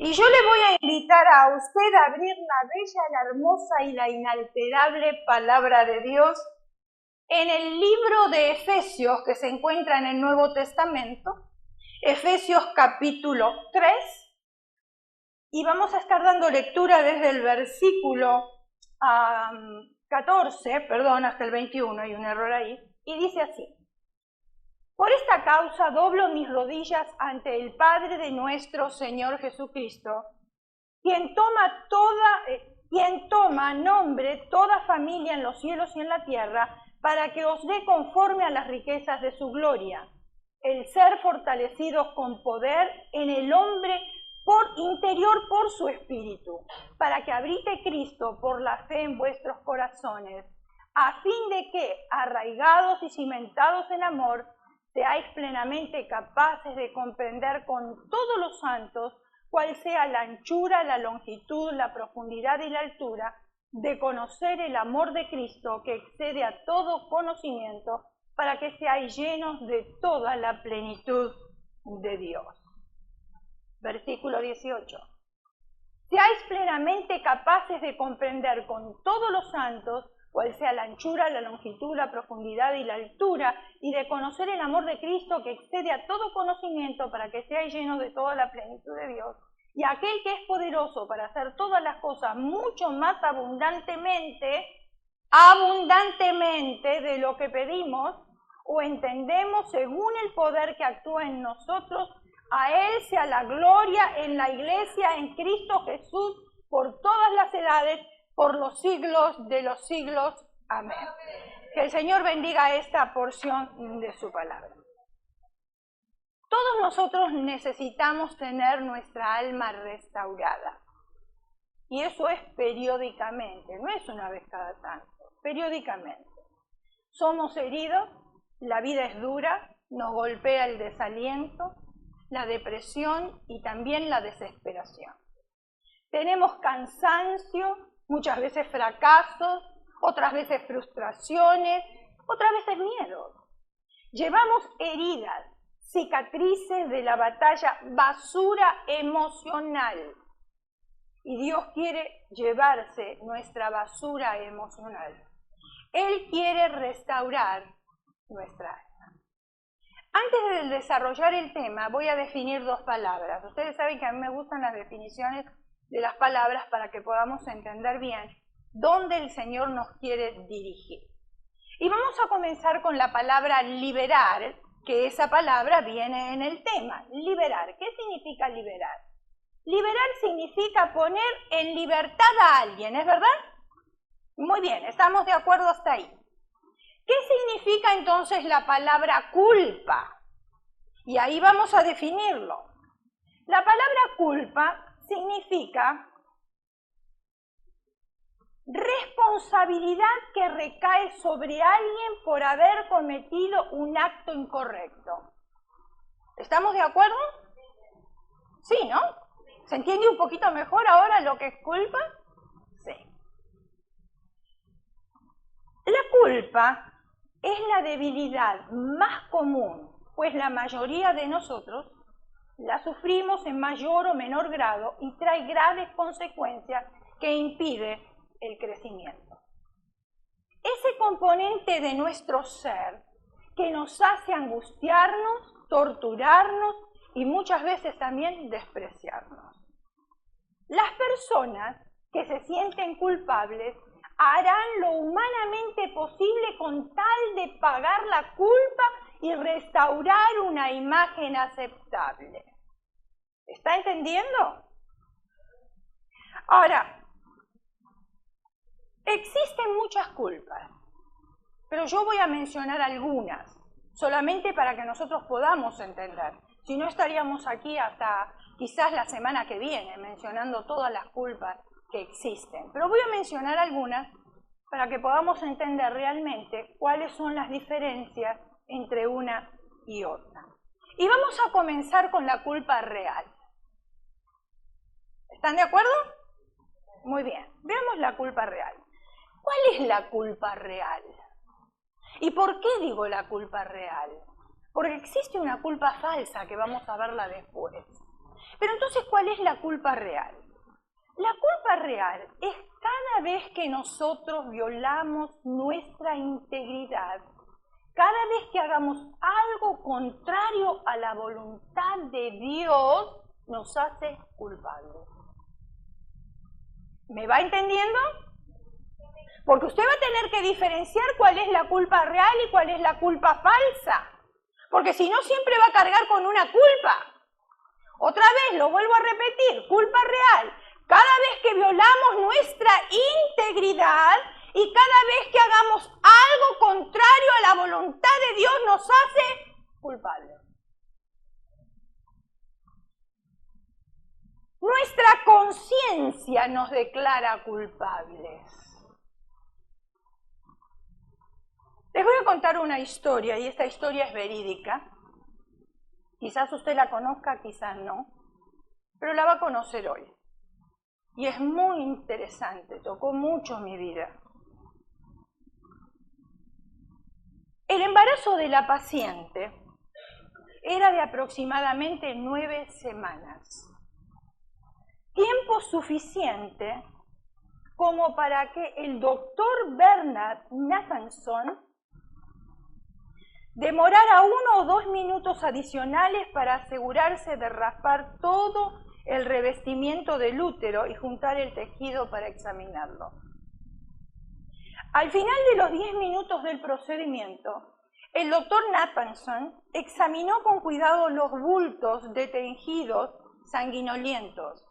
Y yo le voy a invitar a usted a abrir la bella, la hermosa y la inalterable palabra de Dios en el libro de Efesios que se encuentra en el Nuevo Testamento, Efesios capítulo 3, y vamos a estar dando lectura desde el versículo 14, hasta el 21, hay un error ahí, y dice así: por esta causa doblo mis rodillas ante el Padre de nuestro Señor Jesucristo, quien toma nombre toda familia en los cielos y en la tierra, para que os dé conforme a las riquezas de su gloria, el ser fortalecidos con poder en el hombre interior por su espíritu, para que habite Cristo por la fe en vuestros corazones, a fin de que, arraigados y cimentados en amor, seáis plenamente capaces de comprender con todos los santos cuál sea la anchura, la longitud, la profundidad y la altura, de conocer el amor de Cristo que excede a todo conocimiento, para que seáis llenos de toda la plenitud de Dios. Versículo 18. Seáis plenamente capaces de comprender con todos los santos cuál sea la anchura, la longitud, la profundidad y la altura, y de conocer el amor de Cristo que excede a todo conocimiento, para que seáis llenos de toda la plenitud de Dios. Y aquel que es poderoso para hacer todas las cosas mucho más abundantemente de lo que pedimos o entendemos, según el poder que actúa en nosotros, a Él sea la gloria en la Iglesia, en Cristo Jesús, por todas las edades, por los siglos de los siglos. Amén. Que el Señor bendiga esta porción de su palabra. Todos nosotros necesitamos tener nuestra alma restaurada. Y eso es periódicamente, no es una vez cada tanto, periódicamente. Somos heridos, la vida es dura, nos golpea el desaliento, la depresión y también la desesperación. Tenemos cansancio, muchas veces fracasos, otras veces frustraciones, otras veces miedos. Llevamos heridas, cicatrices de la batalla, basura emocional. Y Dios quiere llevarse nuestra basura emocional. Él quiere restaurar nuestra alma. Antes de desarrollar el tema, voy a definir dos palabras. Ustedes saben que a mí me gustan las definiciones de las palabras para que podamos entender bien dónde el Señor nos quiere dirigir. Y vamos a comenzar con la palabra liberar, que esa palabra viene en el tema. Liberar. ¿Qué significa liberar? Liberar significa poner en libertad a alguien, ¿es verdad? Muy bien, estamos de acuerdo hasta ahí. ¿Qué significa entonces la palabra culpa? Y ahí vamos a definirlo. La palabra culpa significa responsabilidad que recae sobre alguien por haber cometido un acto incorrecto. ¿Estamos de acuerdo? Sí, ¿no? ¿Se entiende un poquito mejor ahora lo que es culpa? Sí. La culpa es la debilidad más común, pues la mayoría de nosotros la sufrimos en mayor o menor grado y trae graves consecuencias que impiden el crecimiento. Ese componente de nuestro ser que nos hace angustiarnos, torturarnos y muchas veces también despreciarnos. Las personas que se sienten culpables harán lo humanamente posible con tal de pagar la culpa y restaurar una imagen aceptable. ¿Está entendiendo? Ahora, existen muchas culpas, pero yo voy a mencionar algunas, solamente para que nosotros podamos entender. Si no, estaríamos aquí hasta quizás la semana que viene mencionando todas las culpas que existen. Pero voy a mencionar algunas para que podamos entender realmente cuáles son las diferencias entre una y otra. Y vamos a comenzar con la culpa real. ¿Están de acuerdo? Muy bien, veamos la culpa real. ¿Cuál es la culpa real? ¿Y por qué digo la culpa real? Porque existe una culpa falsa que vamos a verla después. Pero entonces, ¿cuál es la culpa real? La culpa real es cada vez que nosotros violamos nuestra integridad, cada vez que hagamos algo contrario a la voluntad de Dios, nos hace culpables. ¿Me va entendiendo? Porque usted va a tener que diferenciar cuál es la culpa real y cuál es la culpa falsa. Porque si no, siempre va a cargar con una culpa. Otra vez, lo vuelvo a repetir, culpa real. Cada vez que violamos nuestra integridad y cada vez que hagamos algo contrario a la voluntad de Dios, nos hace culpables. Nuestra conciencia nos declara culpables. Les voy a contar una historia, y esta historia es verídica. Quizás usted la conozca, quizás no, pero la va a conocer hoy. Y es muy interesante, tocó mucho mi vida. El embarazo de la paciente era de aproximadamente 9 semanas. Tiempo suficiente como para que el doctor Bernard Nathanson demorara 1 o 2 minutos adicionales para asegurarse de raspar todo el revestimiento del útero y juntar el tejido para examinarlo. Al final de los 10 minutos del procedimiento, el doctor Nathanson examinó con cuidado los bultos de tejidos sanguinolientos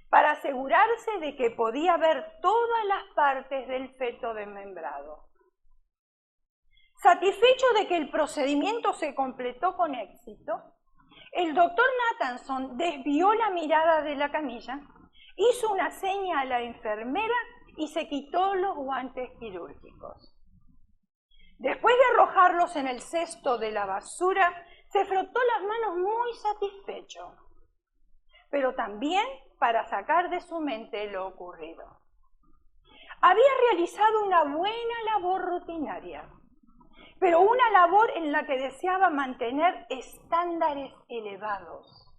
para asegurarse de que podía ver todas las partes del feto desmembrado. Satisfecho de que el procedimiento se completó con éxito, el doctor Nathanson desvió la mirada de la camilla, hizo una seña a la enfermera y se quitó los guantes quirúrgicos. Después de arrojarlos en el cesto de la basura, se frotó las manos muy satisfecho, pero también para sacar de su mente lo ocurrido. Había realizado una buena labor rutinaria, pero una labor en la que deseaba mantener estándares elevados.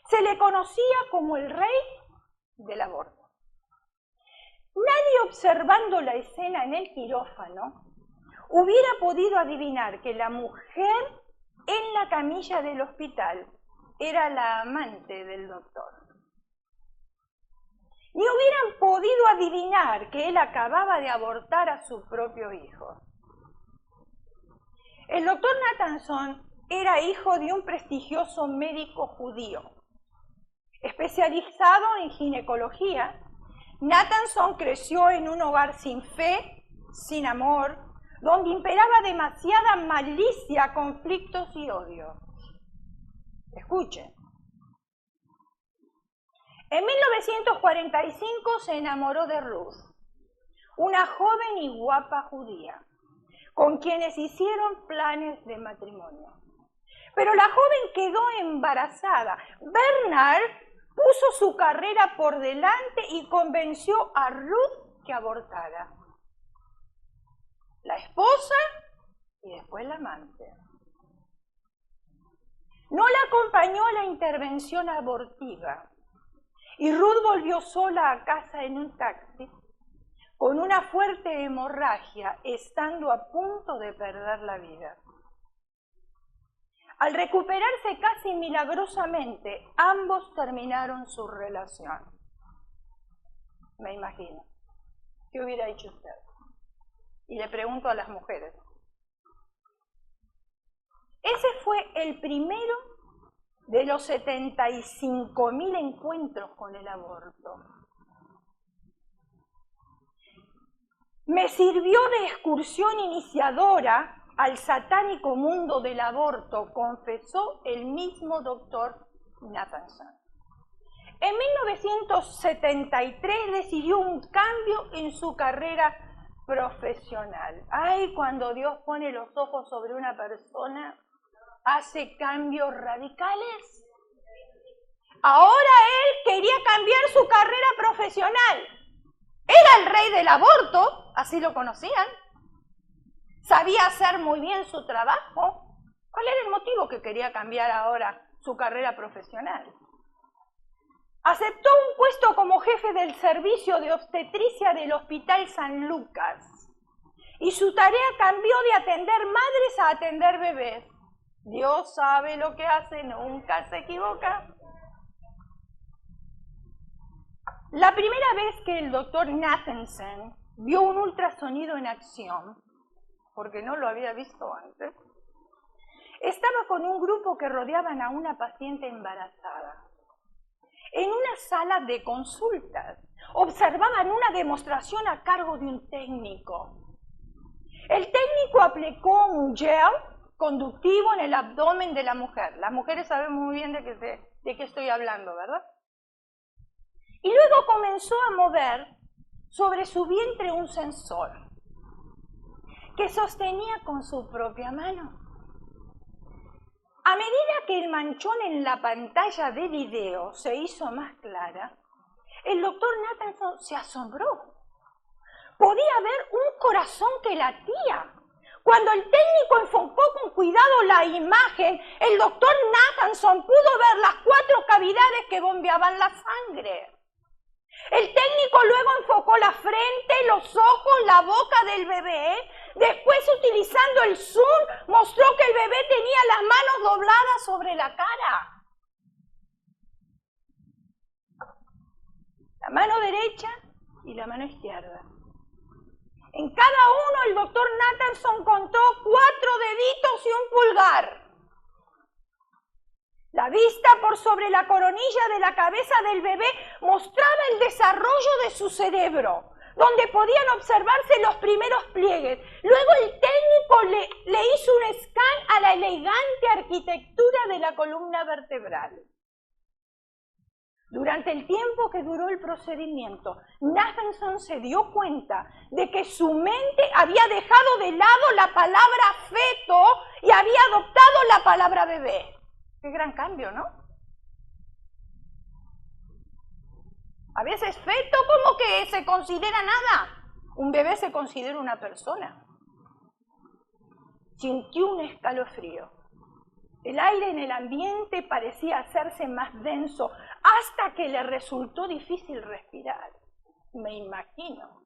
Se le conocía como el rey del aborto. Nadie observando la escena en el quirófano hubiera podido adivinar que la mujer en la camilla del hospital era la amante del doctor. Ni hubieran podido adivinar que él acababa de abortar a su propio hijo. El doctor Nathanson era hijo de un prestigioso médico judío. Especializado en ginecología, Nathanson creció en un hogar sin fe, sin amor, donde imperaba demasiada malicia, conflictos y odio. Escuchen. En 1945 se enamoró de Ruth, una joven y guapa judía, con quienes hicieron planes de matrimonio. Pero la joven quedó embarazada. Bernard puso su carrera por delante y convenció a Ruth que abortara. La esposa y después la amante. No la acompañó a la intervención abortiva y Ruth volvió sola a casa en un taxi con una fuerte hemorragia, estando a punto de perder la vida. Al recuperarse casi milagrosamente, ambos terminaron su relación. Me imagino. ¿Qué hubiera hecho usted? Y le pregunto a las mujeres. Ese fue el primero de los 75.000 encuentros con el aborto. Me sirvió de excursión iniciadora al satánico mundo del aborto, confesó el mismo doctor Nathanson. En 1973 decidió un cambio en su carrera profesional. Ay, cuando Dios pone los ojos sobre una persona, hace cambios radicales. Ahora él quería cambiar su carrera profesional. Era el rey del aborto, así lo conocían. Sabía hacer muy bien su trabajo. ¿Cuál era el motivo que quería cambiar ahora su carrera profesional? Aceptó un puesto como jefe del servicio de obstetricia del Hospital San Lucas y su tarea cambió de atender madres a atender bebés. Dios sabe lo que hace, nunca se equivoca. La primera vez que el doctor Nathanson vio un ultrasonido en acción, porque no lo había visto antes, estaba con un grupo que rodeaban a una paciente embarazada. En una sala de consultas, observaban una demostración a cargo de un técnico. El técnico aplicó un gel conductivo en el abdomen de la mujer. Las mujeres saben muy bien de qué estoy hablando, ¿verdad? Y luego comenzó a mover sobre su vientre un sensor que sostenía con su propia mano. A medida que el manchón en la pantalla de video se hizo más clara, el doctor Nathanson se asombró. Podía ver un corazón que latía. Cuando el técnico enfocó con cuidado la imagen, el doctor Nathanson pudo ver las 4 cavidades que bombeaban la sangre. El técnico luego enfocó la frente, los ojos, la boca del bebé. Después, utilizando el zoom, mostró que el bebé tenía las manos dobladas sobre la cara. La mano derecha y la mano izquierda. En cada uno el doctor Nathanson contó 4 deditos y un pulgar. La vista por sobre la coronilla de la cabeza del bebé mostraba el desarrollo de su cerebro, donde podían observarse los primeros pliegues. Luego el técnico le hizo un scan a la elegante arquitectura de la columna vertebral. Durante el tiempo que duró el procedimiento, Nathanson se dio cuenta de que su mente había dejado de lado la palabra feto y había adoptado la palabra bebé. Qué gran cambio, ¿no? A veces feto como que se considera nada. Un bebé se considera una persona. Sintió un escalofrío. El aire en el ambiente parecía hacerse más denso hasta que le resultó difícil respirar. Me imagino.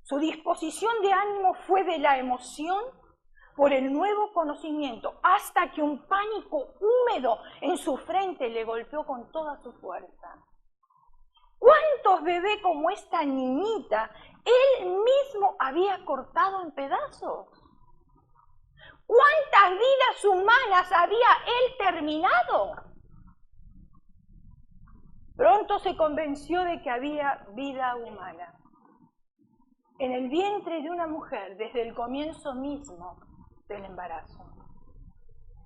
Su disposición de ánimo fue de la emoción por el nuevo conocimiento, hasta que un pánico húmedo en su frente le golpeó con toda su fuerza. ¿Cuántos bebés como esta niñita él mismo había cortado en pedazos? ¿Cuántas vidas humanas había él terminado? Pronto se convenció de que había vida humana en el vientre de una mujer desde el comienzo mismo del embarazo.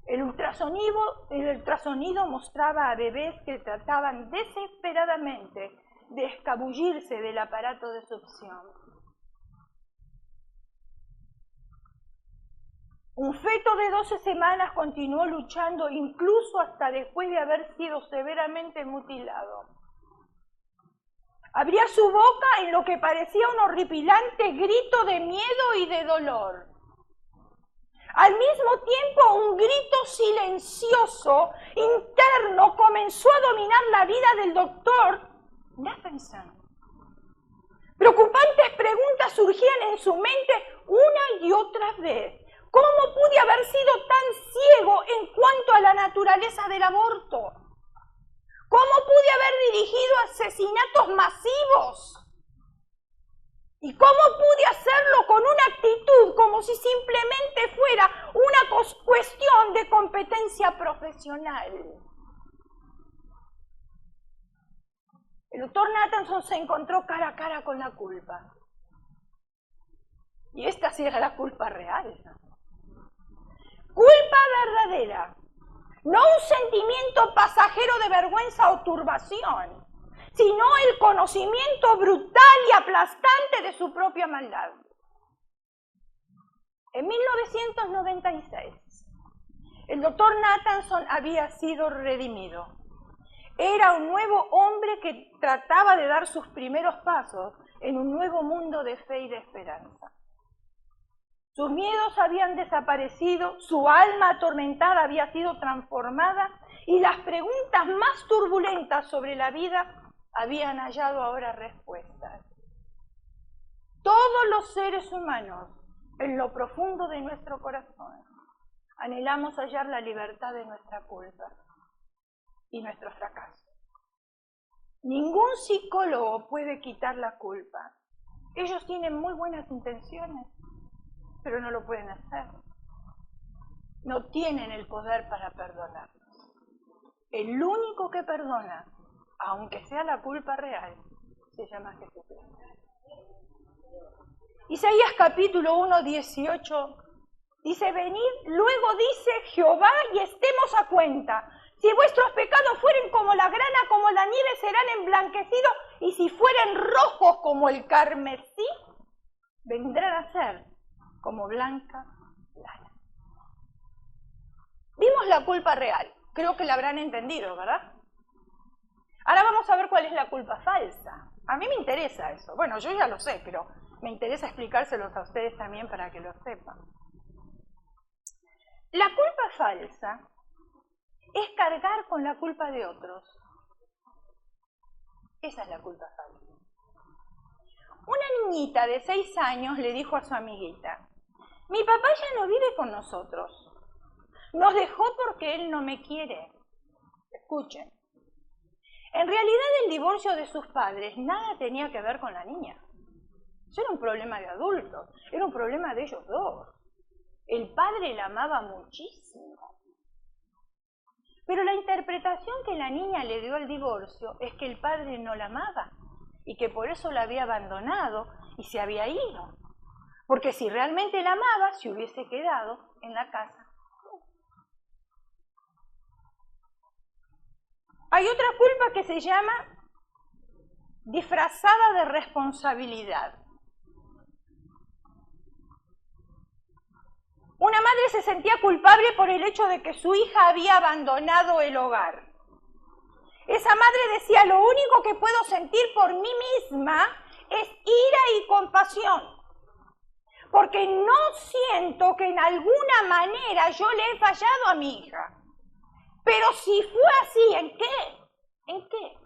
El ultrasonido mostraba a bebés que trataban desesperadamente de escabullirse del aparato de succión. Un feto de 12 semanas continuó luchando incluso hasta después de haber sido severamente mutilado. Abría su boca en lo que parecía un horripilante grito de miedo y de dolor. Al mismo tiempo, un grito silencioso, interno, comenzó a dominar la vida del doctor Nathanson. Preocupantes preguntas surgían en su mente una y otra vez. ¿Cómo pude haber sido tan ciego en cuanto a la naturaleza del aborto? ¿Cómo pude haber dirigido asesinatos masivos? ¿Y cómo pude hacerlo con una actitud como si simplemente fuera una cuestión de competencia profesional? El doctor Nathanson se encontró cara a cara con la culpa. Y esta sí era la culpa real. Culpa verdadera. No un sentimiento pasajero de vergüenza o turbación, sino el conocimiento brutal y aplastante de su propia maldad. En 1996, el doctor Nathanson había sido redimido. Era un nuevo hombre que trataba de dar sus primeros pasos en un nuevo mundo de fe y de esperanza. Sus miedos habían desaparecido, su alma atormentada había sido transformada y las preguntas más turbulentas sobre la vida habían hallado ahora respuestas. Todos los seres humanos, en lo profundo de nuestro corazón, anhelamos hallar la libertad de nuestra culpa y nuestro fracaso. Ningún psicólogo puede quitar la culpa. Ellos tienen muy buenas intenciones, pero no lo pueden hacer. No tienen el poder para perdonar. El único que perdona, aunque sea la culpa real, se llama Jesucristo. Isaías capítulo 1, 18, dice, venid, luego dice Jehová, y estemos a cuenta. Si vuestros pecados fueren como la grana, como la nieve, serán emblanquecidos, y si fueren rojos como el carmesí, vendrán a ser como blanca lana. Vimos la culpa real, creo que la habrán entendido, ¿verdad? Ahora vamos a ver cuál es la culpa falsa. A mí me interesa eso. Bueno, yo ya lo sé, pero me interesa explicárselos a ustedes también para que lo sepan. La culpa falsa es cargar con la culpa de otros. Esa es la culpa falsa. Una niñita de 6 años le dijo a su amiguita, mi papá ya no vive con nosotros. Nos dejó porque él no me quiere. Escuchen. En realidad el divorcio de sus padres nada tenía que ver con la niña. Eso era un problema de adultos, era un problema de ellos dos. El padre la amaba muchísimo. Pero la interpretación que la niña le dio al divorcio es que el padre no la amaba y que por eso la había abandonado y se había ido. Porque si realmente la amaba, se hubiese quedado en la casa. Hay otra culpa que se llama disfrazada de responsabilidad. Una madre se sentía culpable por el hecho de que su hija había abandonado el hogar. Esa madre decía, lo único que puedo sentir por mí misma es ira y compasión, porque no siento que en alguna manera yo le he fallado a mi hija. Pero si fue así, ¿en qué? ¿En qué?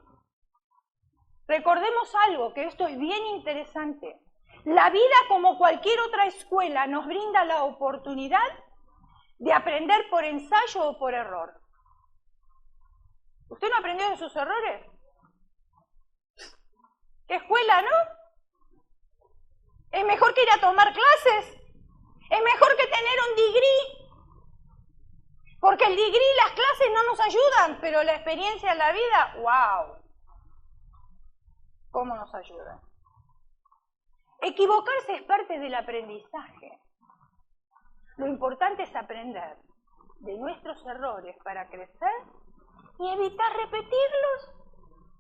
Recordemos algo, que esto es bien interesante. La vida, como cualquier otra escuela, nos brinda la oportunidad de aprender por ensayo o por error. ¿Usted no aprendió de sus errores? ¿Qué escuela, no? Es mejor que ir a tomar clases. Es mejor que tener un degree. Porque el degree y las clases no nos ayudan, pero la experiencia en la vida, ¡wow! ¿Cómo nos ayuda? Equivocarse es parte del aprendizaje. Lo importante es aprender de nuestros errores para crecer y evitar repetirlos.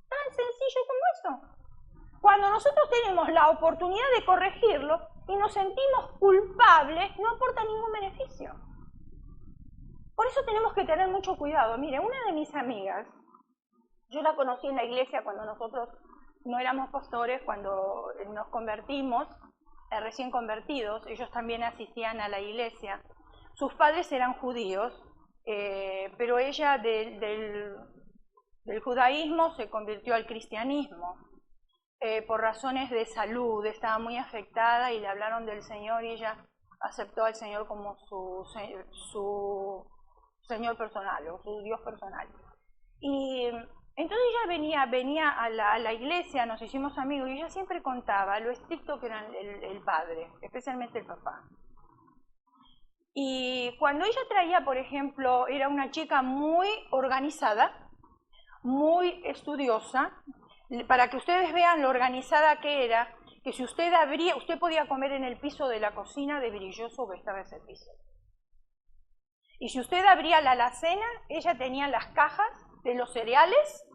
Tan sencillo como eso. Cuando nosotros tenemos la oportunidad de corregirlo y nos sentimos culpables, no aporta ningún beneficio. Por eso tenemos que tener mucho cuidado. Mire, una de mis amigas, yo la conocí en la iglesia cuando nosotros no éramos pastores, cuando nos convertimos, recién convertidos, ellos también asistían a la iglesia. Sus padres eran judíos, pero ella del judaísmo se convirtió al cristianismo. Por razones de salud, estaba muy afectada y le hablaron del Señor y ella aceptó al Señor como su Señor personal o su Dios personal. Y entonces ella venía a la iglesia, nos hicimos amigos y ella siempre contaba lo estricto que era el padre, especialmente el papá. Y cuando ella traía, por ejemplo, era una chica muy organizada, muy estudiosa, para que ustedes vean lo organizada que era, que si usted abría, usted podía comer en el piso de la cocina de brilloso que estaba ese piso. Y si usted abría la alacena, ella tenía las cajas de los cereales,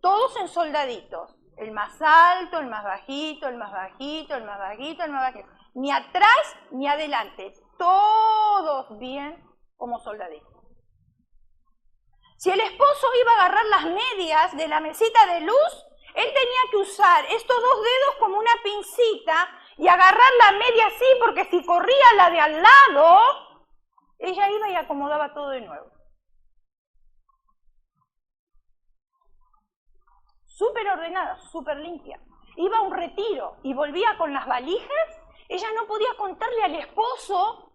todos en soldaditos. El más alto, el más bajito, el más bajito, el más bajito, el más bajito. Ni atrás ni adelante. Todos bien como soldaditos. Si el esposo iba a agarrar las medias de la mesita de luz, él tenía que usar estos dos dedos como una pincita y agarrar la media así, porque si corría la de al lado, ella iba y acomodaba todo de nuevo. súper ordenada, súper limpia. Iba a un retiro y volvía con las valijas. Ella no podía contarle al esposo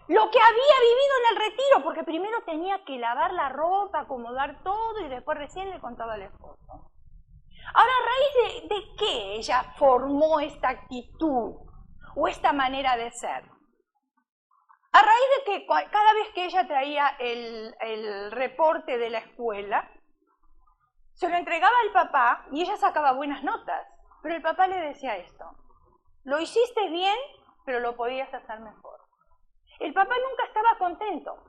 lo que había vivido en el retiro, porque primero tenía que lavar la ropa, acomodar todo y después recién le contaba al esposo. Ahora, ¿a raíz de qué ella formó esta actitud o esta manera de ser? A raíz de que cada vez que ella traía el reporte de la escuela, se lo entregaba al papá y ella sacaba buenas notas, pero el papá le decía esto: lo hiciste bien, pero lo podías hacer mejor. El papá nunca estaba contento.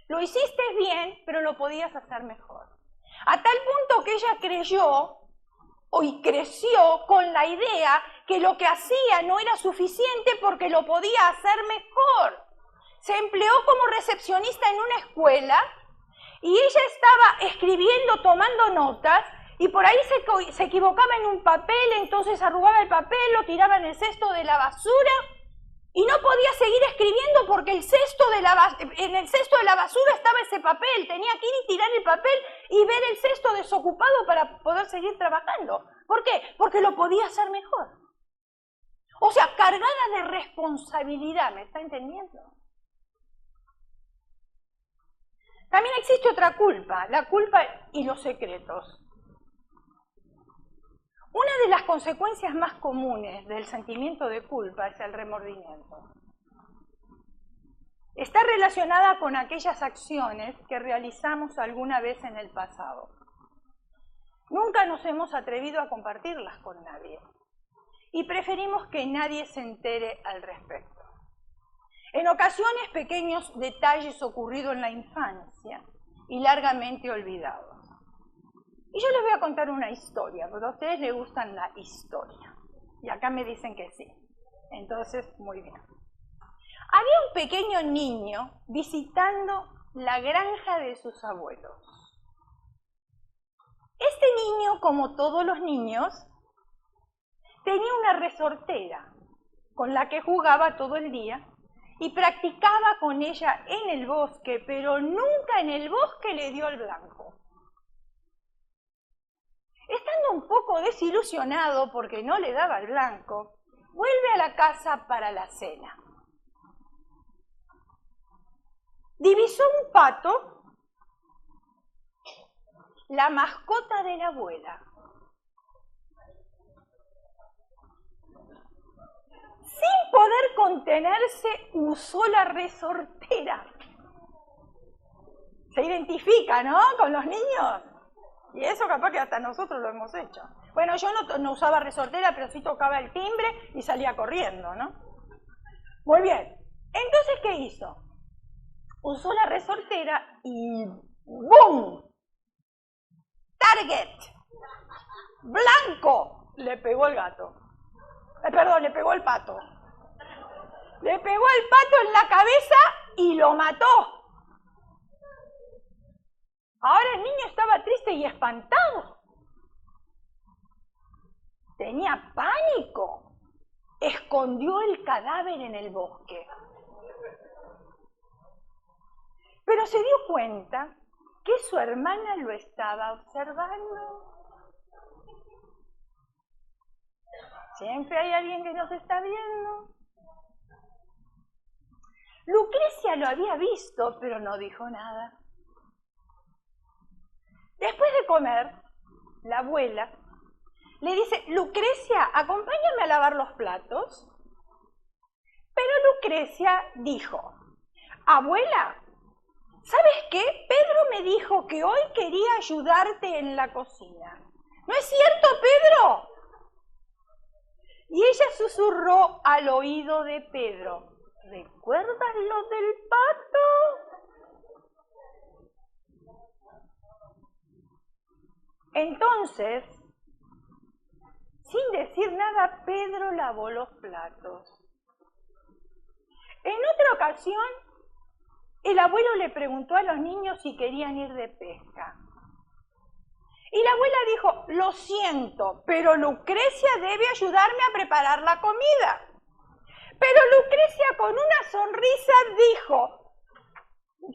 Lo hiciste bien, pero lo podías hacer mejor. A tal punto que ella creyó y creció con la idea que lo que hacía no era suficiente porque lo podía hacer mejor. Se empleó como recepcionista en una escuela y ella estaba escribiendo, tomando notas, y por ahí se equivocaba en un papel, entonces arrugaba el papel, lo tiraba en el cesto de la basura y no podía seguir escribiendo porque en el cesto de la basura estaba ese papel. Tenía que ir y tirar el papel y ver el cesto desocupado para poder seguir trabajando. ¿Por qué? Porque lo podía hacer mejor. O sea, cargada de responsabilidad, ¿me está entendiendo? También existe otra culpa, la culpa y los secretos. Una de las consecuencias más comunes del sentimiento de culpa es el remordimiento. Está relacionada con aquellas acciones que realizamos alguna vez en el pasado. Nunca nos hemos atrevido a compartirlas con nadie y preferimos que nadie se entere al respecto. En ocasiones, pequeños detalles ocurridos en la infancia y largamente olvidados. Y yo les voy a contar una historia, porque a ustedes les gustan la historia. Y acá me dicen que sí. Entonces, muy bien. Había un pequeño niño visitando la granja de sus abuelos. Este niño, como todos los niños, tenía una resortera con la que jugaba todo el día y practicaba con ella en el bosque, pero nunca en el bosque le dio el blanco. Estando un poco desilusionado porque no le daba el blanco, vuelve a la casa para la cena. Divisó un pato, la mascota de la abuela. Sin poder contenerse, usó la resortera. Se identifica, ¿no?, con los niños. Y eso capaz que hasta nosotros lo hemos hecho. Bueno, yo no usaba resortera, pero sí tocaba el timbre y salía corriendo, ¿no? Muy bien. Entonces, ¿qué hizo? Usó la resortera y ¡bum! ¡Target! ¡Blanco! Le pegó el gato. Le pegó el pato. Le pegó el pato en la cabeza y lo mató. Ahora el niño estaba triste y espantado. Tenía pánico. Escondió el cadáver en el bosque. Pero se dio cuenta que su hermana lo estaba observando. Siempre hay alguien que nos está viendo. Lucrecia lo había visto, pero no dijo nada. Después de comer, la abuela le dice: Lucrecia, acompáñame a lavar los platos. Pero Lucrecia dijo: abuela, ¿sabes qué? Pedro me dijo que hoy quería ayudarte en la cocina. ¿No es cierto, Pedro? Y ella susurró al oído de Pedro: ¿recuerdas lo del pato? Entonces, sin decir nada, Pedro lavó los platos. En otra ocasión, el abuelo le preguntó a los niños si querían ir de pesca. Y la abuela dijo: lo siento, pero Lucrecia debe ayudarme a preparar la comida. Pero Lucrecia, con una sonrisa, dijo: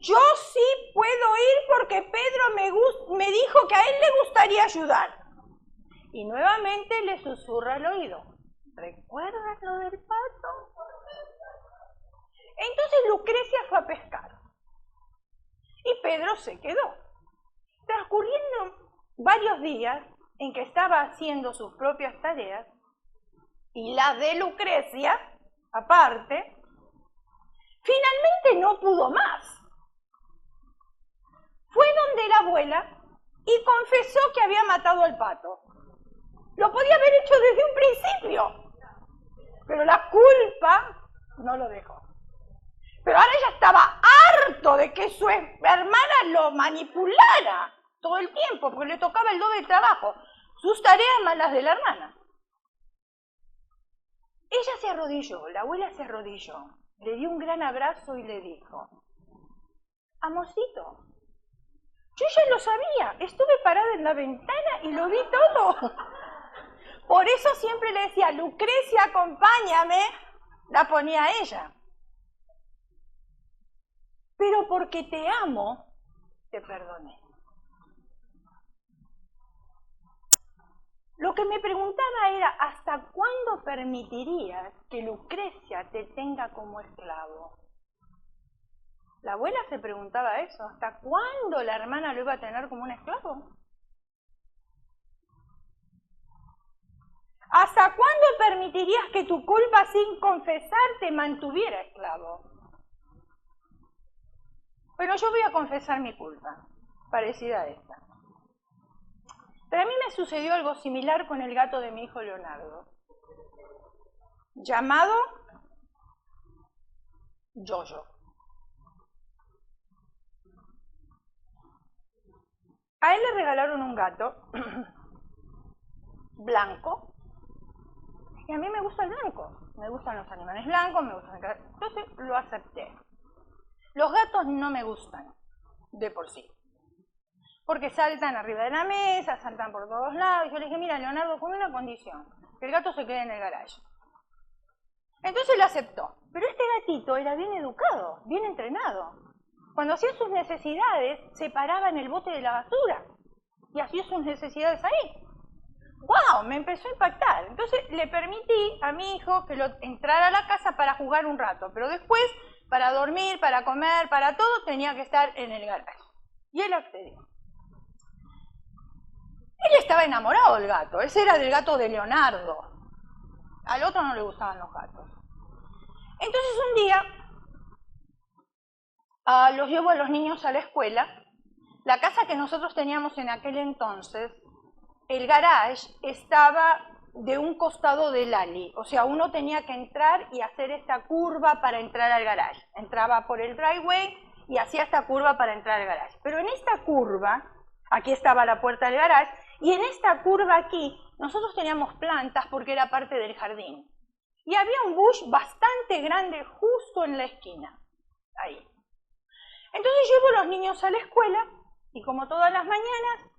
yo sí puedo ir porque Pedro me dijo que a él le gustaría ayudar. Y nuevamente le susurra al oído, ¿recuerdas lo del pato? Entonces Lucrecia fue a pescar y Pedro se quedó. Transcurriendo varios días en que estaba haciendo sus propias tareas y las de Lucrecia, aparte, finalmente no pudo más. Fue donde la abuela y confesó que había matado al pato. Lo podía haber hecho desde un principio, pero la culpa no lo dejó. Pero ahora ella estaba harto de que su hermana lo manipulara todo el tiempo, porque le tocaba el doble trabajo, sus tareas más las de la hermana. Ella se arrodilló, la abuela se arrodilló, le dio un gran abrazo y le dijo, amorcito, yo ya lo sabía, estuve parada en la ventana y lo vi todo. Por eso siempre le decía, Lucrecia, acompáñame, la ponía a ella. Pero porque te amo, te perdoné. Lo que me preguntaba era, ¿hasta cuándo permitirías que Lucrecia te tenga como esclavo? La abuela se preguntaba eso, ¿hasta cuándo la hermana lo iba a tener como un esclavo? ¿Hasta cuándo permitirías que tu culpa sin confesar te mantuviera esclavo? Bueno, yo voy a confesar mi culpa, parecida a esta. Pero a mí me sucedió algo similar con el gato de mi hijo Leonardo, llamado Yoyo. A él le regalaron un gato blanco, y a mí me gusta el blanco, me gustan los animales blancos, me gustan... Entonces lo acepté. Los gatos no me gustan, de por sí, porque saltan arriba de la mesa, saltan por todos lados. Yo le dije, mira, Leonardo, con una condición, que el gato se quede en el garaje. Entonces lo aceptó, pero este gatito era bien educado, bien entrenado. Cuando hacía sus necesidades, se paraba en el bote de la basura y hacía sus necesidades ahí. ¡Wow! Me empezó a impactar. Entonces le permití a mi hijo que lo entrara a la casa para jugar un rato, pero después, para dormir, para comer, para todo, tenía que estar en el garaje. Y él accedió. Él estaba enamorado del gato, ese era del gato de Leonardo. Al otro no le gustaban los gatos. Entonces un día los llevo a los niños a la escuela. La casa que nosotros teníamos en aquel entonces, el garage estaba de un costado del alley, o sea, uno tenía que entrar y hacer esta curva para entrar al garage. Entraba por el driveway y hacía esta curva para entrar al garage. Pero en esta curva, aquí estaba la puerta del garage, y en esta curva aquí, nosotros teníamos plantas porque era parte del jardín. Y había un bush bastante grande justo en la esquina, ahí. Entonces llevo a los niños a la escuela y como todas las mañanas,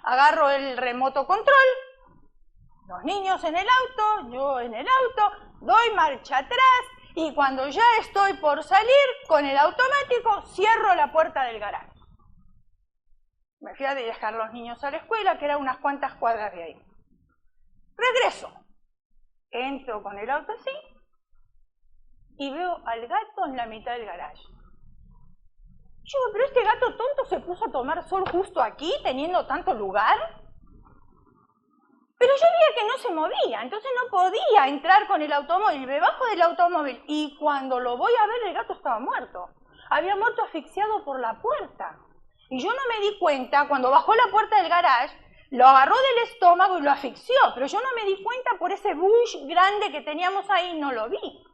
agarro el remoto control, los niños en el auto, yo en el auto, doy marcha atrás y cuando ya estoy por salir, con el automático cierro la puerta del garaje. Me fui a dejar a los niños a la escuela, que era unas cuantas cuadras de ahí. Regreso. Entro con el auto así y veo al gato en la mitad del garaje. Yo, pero este gato tonto se puso a tomar sol justo aquí, teniendo tanto lugar. Pero yo veía que no se movía, entonces no podía entrar con el automóvil. Me bajo del automóvil y cuando lo voy a ver, el gato estaba muerto. Había muerto asfixiado por la puerta. Y yo no me di cuenta, cuando bajó la puerta del garage, lo agarró del estómago y lo asfixió. Pero yo no me di cuenta por ese bush grande que teníamos ahí, no lo vi.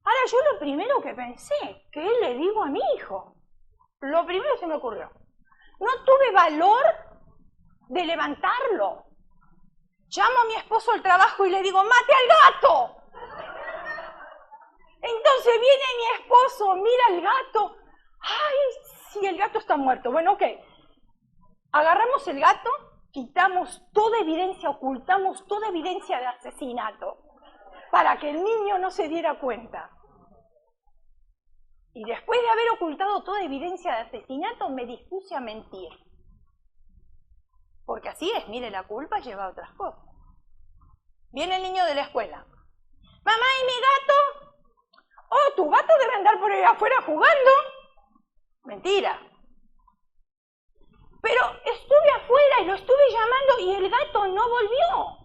Ahora yo lo primero que pensé, ¿qué le digo a mi hijo? Lo primero que se me ocurrió. No tuve valor de levantarlo. Llamo a mi esposo al trabajo y le digo, ¡mate al gato! Entonces viene mi esposo, mira al gato. ¡Ay, sí, el gato está muerto! Bueno, ok. Agarramos el gato, quitamos toda evidencia, ocultamos toda evidencia de asesinato para que el niño no se diera cuenta. Y después de haber ocultado toda evidencia de asesinato, me dispuse a mentir. Porque así es, mire, la culpa lleva a otras cosas. Viene el niño de la escuela. Mamá, ¿y mi gato? Oh, tu gato debe andar por ahí afuera jugando. Mentira. Pero estuve afuera y lo estuve llamando y el gato no volvió.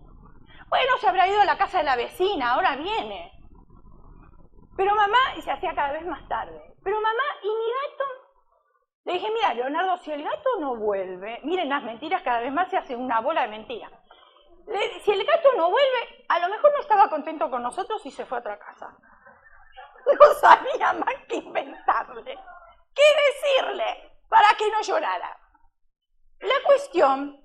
Bueno, se habrá ido a la casa de la vecina, ahora viene. Pero mamá, y se hacía cada vez más tarde. Pero mamá, ¿y mi gato? Le dije, mira, Leonardo, si el gato no vuelve, miren, las mentiras cada vez más se hacen una bola de mentiras. Si el gato no vuelve, a lo mejor no estaba contento con nosotros y se fue a otra casa. No sabía más que inventarle, qué decirle para que no llorara. La cuestión,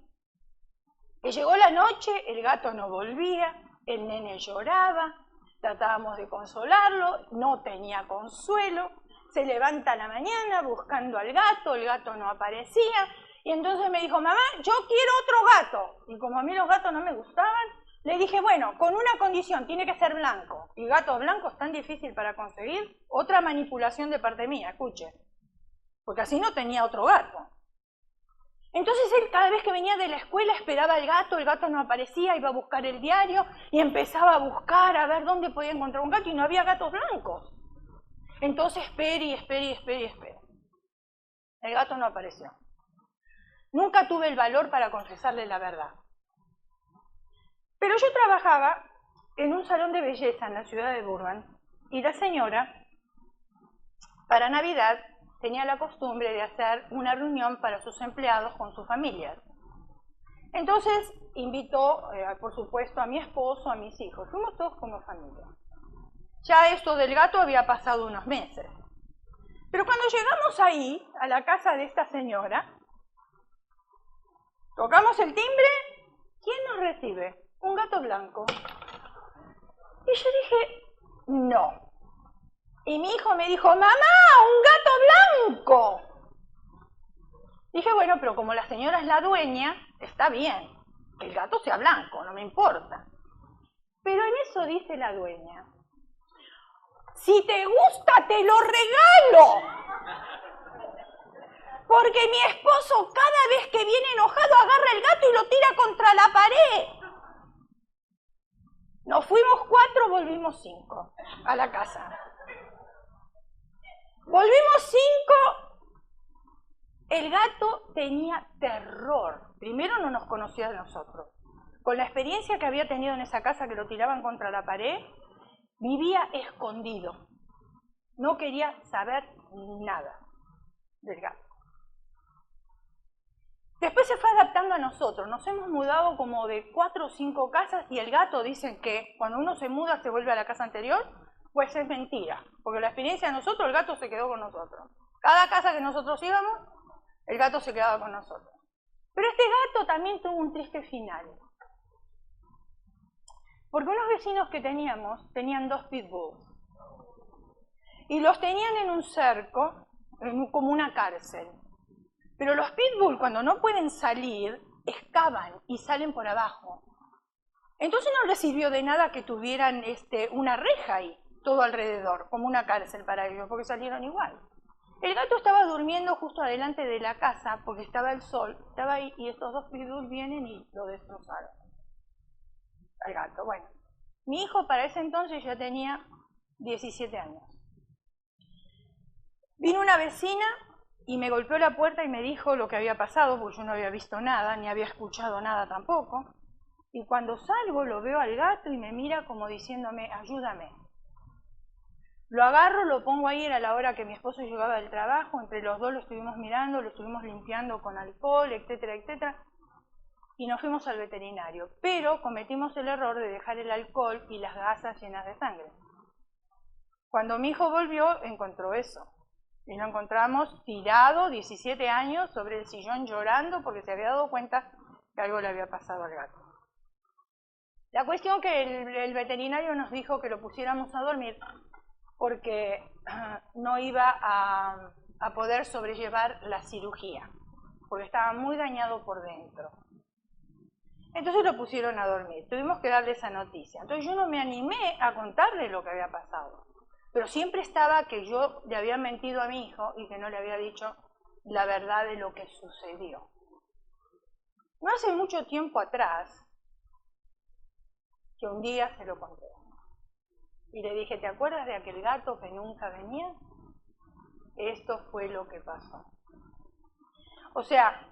que llegó la noche, el gato no volvía, el nene lloraba, tratábamos de consolarlo, no tenía consuelo, se levanta a la mañana buscando al gato, el gato no aparecía, y entonces me dijo, mamá, yo quiero otro gato. Y como a mí los gatos no me gustaban, le dije, bueno, con una condición, tiene que ser blanco. Y gatos blancos tan difícil para conseguir, otra manipulación de parte mía, escuche. Porque así no tenía otro gato. Entonces él cada vez que venía de la escuela esperaba el gato no aparecía, iba a buscar el diario y empezaba a buscar a ver dónde podía encontrar un gato y no había gatos blancos. Entonces espere. El gato no apareció. Nunca tuve el valor para confesarle la verdad. Pero yo trabajaba en un salón de belleza en la ciudad de Burbank y la señora, para Navidad, tenía la costumbre de hacer una reunión para sus empleados con sus familias. Entonces invitó, por supuesto, a mi esposo, a mis hijos. Fuimos todos como familia. Ya esto del gato había pasado unos meses. Pero cuando llegamos ahí, a la casa de esta señora, tocamos el timbre, ¿quién nos recibe? Un gato blanco. Y yo dije, no. Y mi hijo me dijo, mamá, un gato blanco. Dije, bueno, pero como la señora es la dueña, está bien, que el gato sea blanco, no me importa. Pero en eso dice la dueña, si te gusta, te lo regalo. Porque mi esposo cada vez que viene enojado agarra el gato y lo tira contra la pared. Nos fuimos 4, volvimos 5 a la casa. Volvimos 5, el gato tenía terror. Primero no nos conocía de nosotros. Con la experiencia que había tenido en esa casa que lo tiraban contra la pared, vivía escondido. No quería saber nada del gato. Después se fue adaptando a nosotros. Nos hemos mudado como de 4 o 5 casas y el gato dicen que cuando uno se muda se vuelve a la casa anterior. Pues es mentira, porque la experiencia de nosotros, el gato se quedó con nosotros. Cada casa que nosotros íbamos, el gato se quedaba con nosotros. Pero este gato también tuvo un triste final. Porque unos vecinos que teníamos, tenían 2 pitbulls. Y los tenían en un cerco, como una cárcel. Pero los pitbull, cuando no pueden salir, excavan y salen por abajo. Entonces no les sirvió de nada que tuvieran una reja ahí, todo alrededor, como una cárcel para ellos, porque salieron igual. El gato estaba durmiendo justo adelante de la casa, porque estaba el sol, estaba ahí, y estos 2 pitbull vienen y lo destrozaron. Al gato, bueno. Mi hijo para ese entonces ya tenía 17 años. Vino una vecina y me golpeó la puerta y me dijo lo que había pasado, porque yo no había visto nada, ni había escuchado nada tampoco. Y cuando salgo lo veo al gato y me mira como diciéndome, ayúdame. Lo agarro, lo pongo ahí, era la hora que mi esposo llegaba del trabajo, entre los dos lo estuvimos mirando, lo estuvimos limpiando con alcohol, etcétera, etcétera, y nos fuimos al veterinario. Pero cometimos el error de dejar el alcohol y las gasas llenas de sangre. Cuando mi hijo volvió, encontró eso. Y lo encontramos tirado, 17 años, sobre el sillón llorando porque se había dado cuenta que algo le había pasado al gato. La cuestión que el veterinario nos dijo que lo pusiéramos a dormir porque no iba a poder sobrellevar la cirugía, porque estaba muy dañado por dentro. Entonces lo pusieron a dormir, tuvimos que darle esa noticia. Entonces yo no me animé a contarle lo que había pasado, pero siempre estaba que yo le había mentido a mi hijo y que no le había dicho la verdad de lo que sucedió. No hace mucho tiempo atrás, que un día se lo conté. Y le dije, ¿te acuerdas de aquel gato que nunca venía? Esto fue lo que pasó. O sea,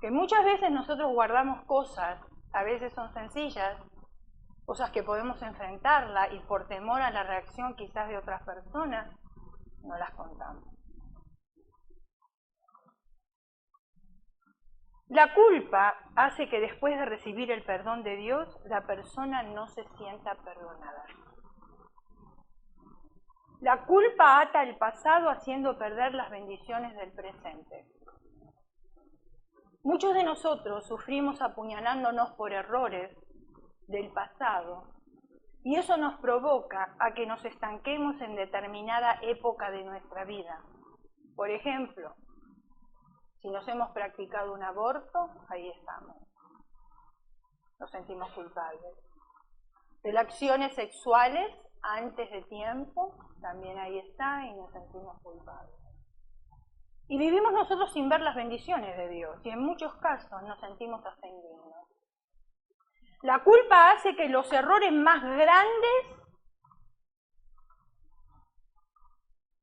que muchas veces nosotros guardamos cosas, a veces son sencillas, cosas que podemos enfrentarla y por temor a la reacción quizás de otras personas, no las contamos. La culpa hace que después de recibir el perdón de Dios, la persona no se sienta perdonada. La culpa ata el pasado haciendo perder las bendiciones del presente. Muchos de nosotros sufrimos apuñalándonos por errores del pasado y eso nos provoca a que nos estanquemos en determinada época de nuestra vida. Por ejemplo, si nos hemos practicado un aborto, ahí estamos. Nos sentimos culpables. Relaciones sexuales antes de tiempo, también ahí está y nos sentimos culpables. Y vivimos nosotros sin ver las bendiciones de Dios y en muchos casos nos sentimos hasta indignos. La culpa hace que los errores más grandes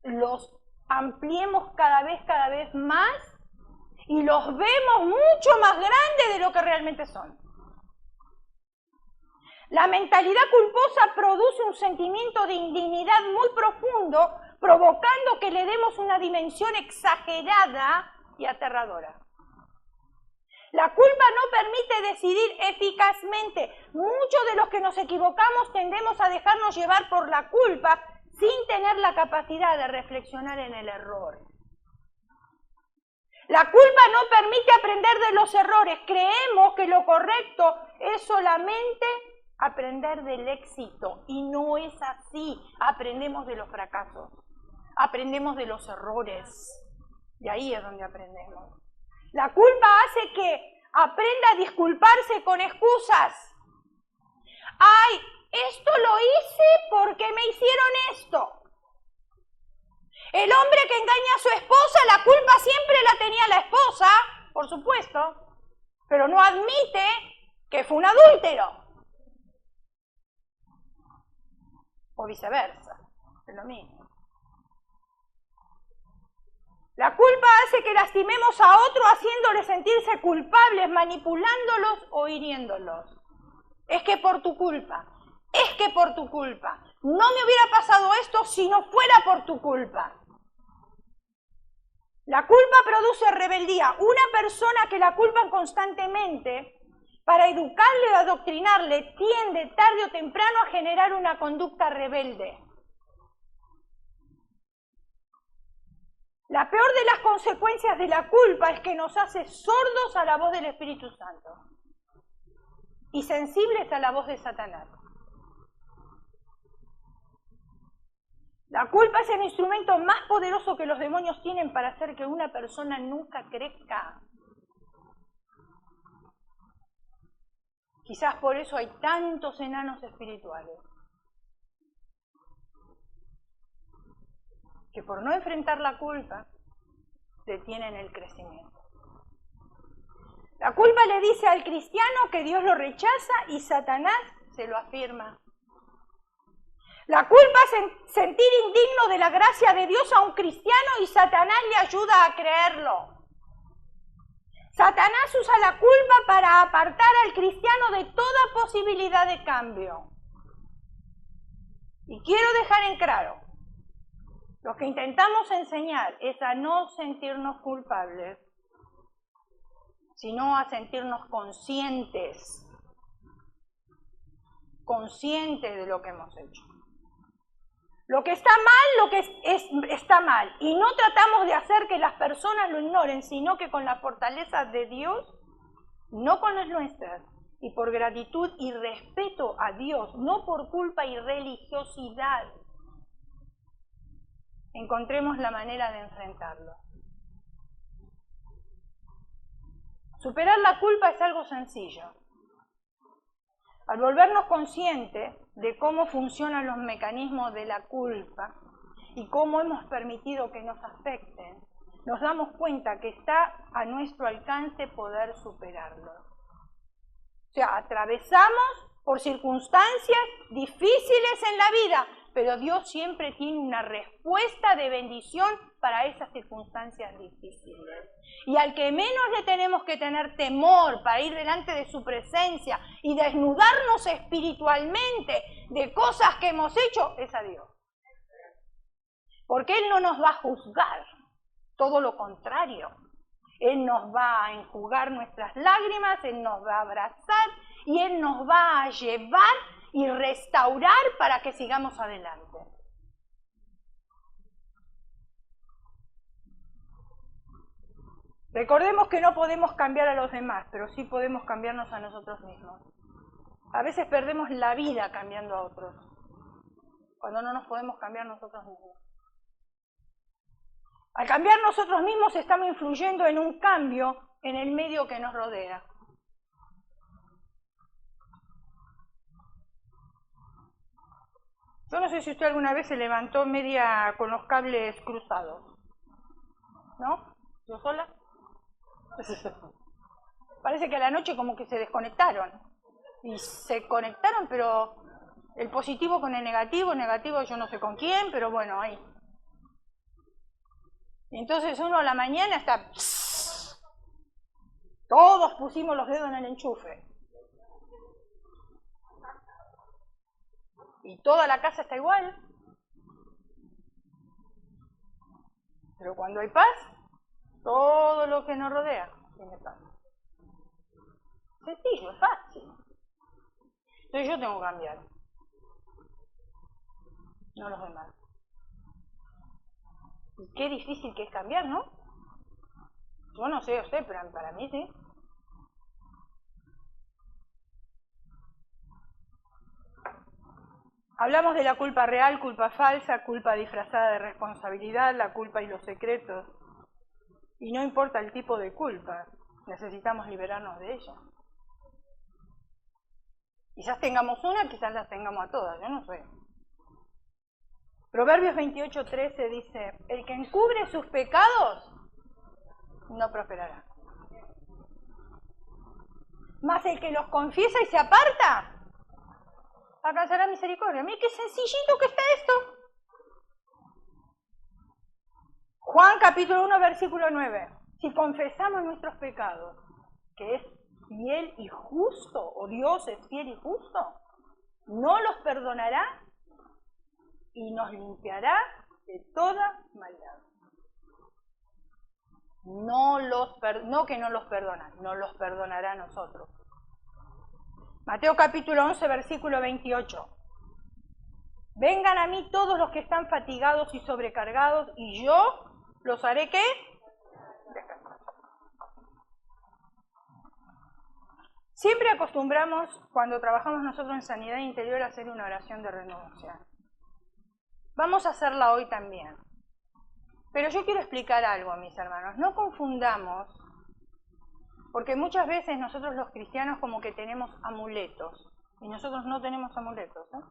los ampliemos cada vez más y los vemos mucho más grandes de lo que realmente son. La mentalidad culposa produce un sentimiento de indignidad muy profundo, provocando que le demos una dimensión exagerada y aterradora. La culpa no permite decidir eficazmente. Muchos de los que nos equivocamos tendemos a dejarnos llevar por la culpa sin tener la capacidad de reflexionar en el error. La culpa no permite aprender de los errores. Creemos que lo correcto es solamente aprender del éxito y no es así. Aprendemos de los fracasos, aprendemos de los errores y ahí es donde aprendemos. La culpa hace que aprenda a disculparse con excusas. ¡Ay, esto lo hice porque me hicieron esto! El hombre que engaña a su esposa, la culpa siempre la tenía la esposa, por supuesto, pero no admite que fue un adúltero. O viceversa, es lo mismo. La culpa hace que lastimemos a otro haciéndoles sentirse culpables, manipulándolos o hiriéndolos. Es que por tu culpa, no me hubiera pasado esto si no fuera por tu culpa. La culpa produce rebeldía. Una persona que la culpan constantemente, para educarle o adoctrinarle, tiende tarde o temprano a generar una conducta rebelde. La peor de las consecuencias de la culpa es que nos hace sordos a la voz del Espíritu Santo y sensibles a la voz de Satanás. La culpa es el instrumento más poderoso que los demonios tienen para hacer que una persona nunca crezca. Quizás por eso hay tantos enanos espirituales, que por no enfrentar la culpa, detienen el crecimiento. La culpa le dice al cristiano que Dios lo rechaza y Satanás se lo afirma. La culpa es sentir indigno de la gracia de Dios a un cristiano y Satanás le ayuda a creerlo. Satanás usa la culpa para apartar al cristiano de toda posibilidad de cambio. Y quiero dejar en claro, lo que intentamos enseñar es a no sentirnos culpables, sino a sentirnos conscientes de lo que hemos hecho. Lo que está mal, está mal. Y no tratamos de hacer que las personas lo ignoren, sino que con la fortaleza de Dios, no con las nuestras, y por gratitud y respeto a Dios, no por culpa y religiosidad, encontremos la manera de enfrentarlo. Superar la culpa es algo sencillo. Al volvernos conscientes de cómo funcionan los mecanismos de la culpa y cómo hemos permitido que nos afecten, nos damos cuenta que está a nuestro alcance poder superarlo. O sea, atravesamos por circunstancias difíciles en la vida, pero Dios siempre tiene una respuesta de bendición para esas circunstancias difíciles. Y al que menos le tenemos que tener temor para ir delante de su presencia y desnudarnos espiritualmente de cosas que hemos hecho, es a Dios. Porque Él no nos va a juzgar, todo lo contrario. Él nos va a enjugar nuestras lágrimas, Él nos va a abrazar y Él nos va a llevar y restaurar para que sigamos adelante. Recordemos que no podemos cambiar a los demás, pero sí podemos cambiarnos a nosotros mismos. A veces perdemos la vida cambiando a otros, cuando no nos podemos cambiar nosotros mismos. Al cambiar nosotros mismos estamos influyendo en un cambio en el medio que nos rodea. Yo no sé si usted alguna vez se levantó media con los cables cruzados, ¿no? ¿Yo sola? Parece que a la noche como que se desconectaron. Y se conectaron, pero el positivo con el negativo yo no sé con quién, pero bueno, ahí. Y entonces uno a la mañana está... Todos pusimos los dedos en el enchufe. Y toda la casa está igual. Pero cuando hay paz, todo lo que nos rodea tiene paz. Sencillo, es fácil. Entonces yo tengo que cambiar. No los demás. Y qué difícil que es cambiar, ¿no? Yo no sé, pero para mí sí. Hablamos de la culpa real, culpa falsa, culpa disfrazada de responsabilidad, la culpa y los secretos. Y no importa el tipo de culpa, necesitamos liberarnos de ella. Quizás tengamos una, quizás las tengamos a todas, yo no sé. Proverbios 28:13 dice, el que encubre sus pecados no prosperará. Mas el que los confiesa y se aparta, alcanzará misericordia. Mira qué sencillito que está esto. Juan capítulo 1, versículo 9. Si confesamos nuestros pecados, que es fiel y justo, o Dios es fiel y justo, no los perdonará y nos limpiará de toda maldad. No que no los perdona, no los perdonará a nosotros. Mateo capítulo 11, versículo 28. Vengan a mí todos los que están fatigados y sobrecargados, y yo los haré ¿qué? Descansar. Siempre acostumbramos, cuando trabajamos nosotros en sanidad interior, a hacer una oración de renovación. Vamos a hacerla hoy también. Pero yo quiero explicar algo, mis hermanos. No confundamos, porque muchas veces nosotros los cristianos como que tenemos amuletos, y nosotros no tenemos amuletos, ¿eh?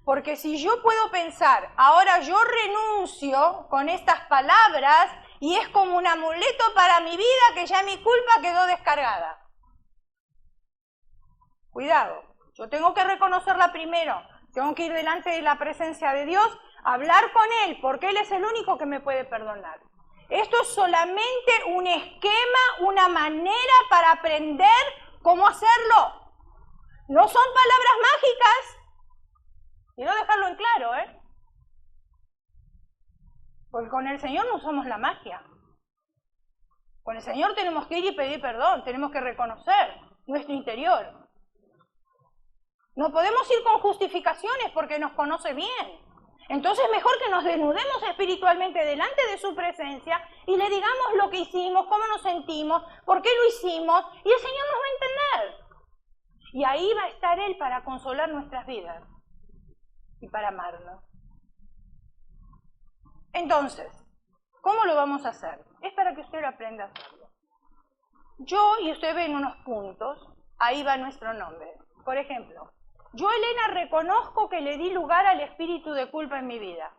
Porque si yo puedo pensar, ahora yo renuncio con estas palabras, y es como un amuleto para mi vida que ya mi culpa quedó descargada. Cuidado, yo tengo que reconocerla primero, tengo que ir delante de la presencia de Dios, hablar con Él, porque Él es el único que me puede perdonar. Esto es solamente un esquema, una manera para aprender cómo hacerlo. No son palabras mágicas. Quiero dejarlo en claro, ¿eh? Porque con el Señor no somos la magia. Con el Señor tenemos que ir y pedir perdón, tenemos que reconocer nuestro interior. No podemos ir con justificaciones porque nos conoce bien. Entonces mejor que nos desnudemos espiritualmente delante de su presencia y le digamos lo que hicimos, cómo nos sentimos, por qué lo hicimos, y el Señor nos va a entender. Y ahí va a estar Él para consolar nuestras vidas y para amarnos. Entonces, ¿cómo lo vamos a hacer? Es para que usted lo aprenda a hacerlo. Yo y usted ven unos puntos, ahí va nuestro nombre. Por ejemplo, yo, Elena, reconozco que le di lugar al espíritu de culpa en mi vida.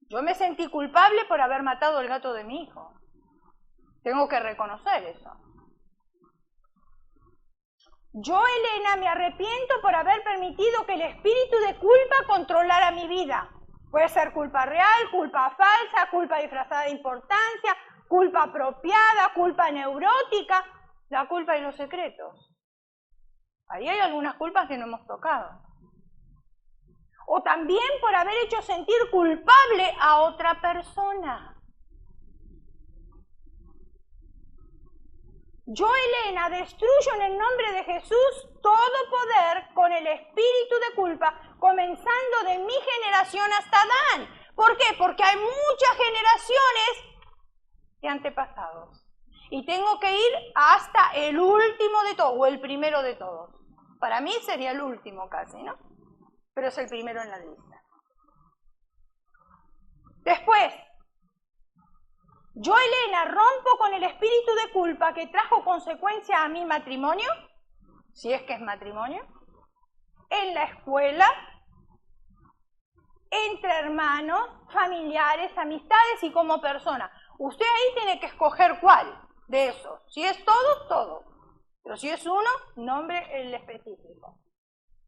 Yo me sentí culpable por haber matado al gato de mi hijo. Tengo que reconocer eso. Yo, Elena, me arrepiento por haber permitido que el espíritu de culpa controlara mi vida. Puede ser culpa real, culpa falsa, culpa disfrazada de importancia, culpa apropiada, culpa neurótica, la culpa y los secretos. Ahí hay algunas culpas que no hemos tocado. O también por haber hecho sentir culpable a otra persona. Yo, Elena, destruyo en el nombre de Jesús todo poder con el espíritu de culpa, comenzando de mi generación hasta Adán. ¿Por qué? Porque hay muchas generaciones de antepasados. Y tengo que ir hasta el último de todos, o el primero de todos. Para mí sería el último casi, ¿no? Pero es el primero en la lista. Después, yo, Elena, rompo con el espíritu de culpa que trajo consecuencia a mi matrimonio, si es que es matrimonio, en la escuela, entre hermanos, familiares, amistades y como persona. Usted ahí tiene que escoger cuál de esos. Si es todos, todos. Pero si es uno, nombre el específico.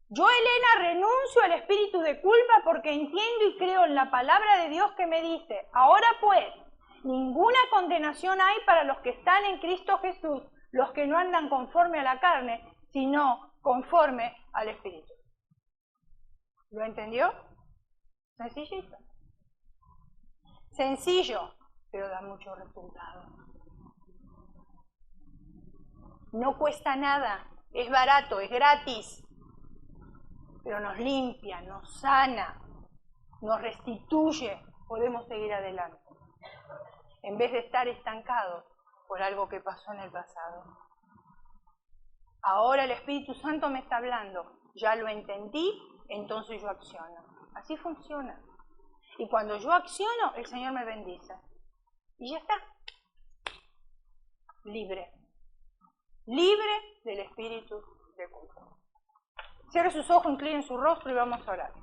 Yo, Elena, renuncio al espíritu de culpa porque entiendo y creo en la palabra de Dios que me dice, ahora pues, ninguna condenación hay para los que están en Cristo Jesús, los que no andan conforme a la carne, sino conforme al Espíritu. ¿Lo entendió? Sencillito. Sencillo, pero da mucho resultado. No cuesta nada, es barato, es gratis, pero nos limpia, nos sana, nos restituye, podemos seguir adelante. En vez de estar estancados por algo que pasó en el pasado. Ahora el Espíritu Santo me está hablando, ya lo entendí, entonces yo acciono. Así funciona. Y cuando yo acciono, el Señor me bendice. Y ya está. Libre. Libre del espíritu de culpa. Cierre sus ojos, incline su rostro y vamos a orar.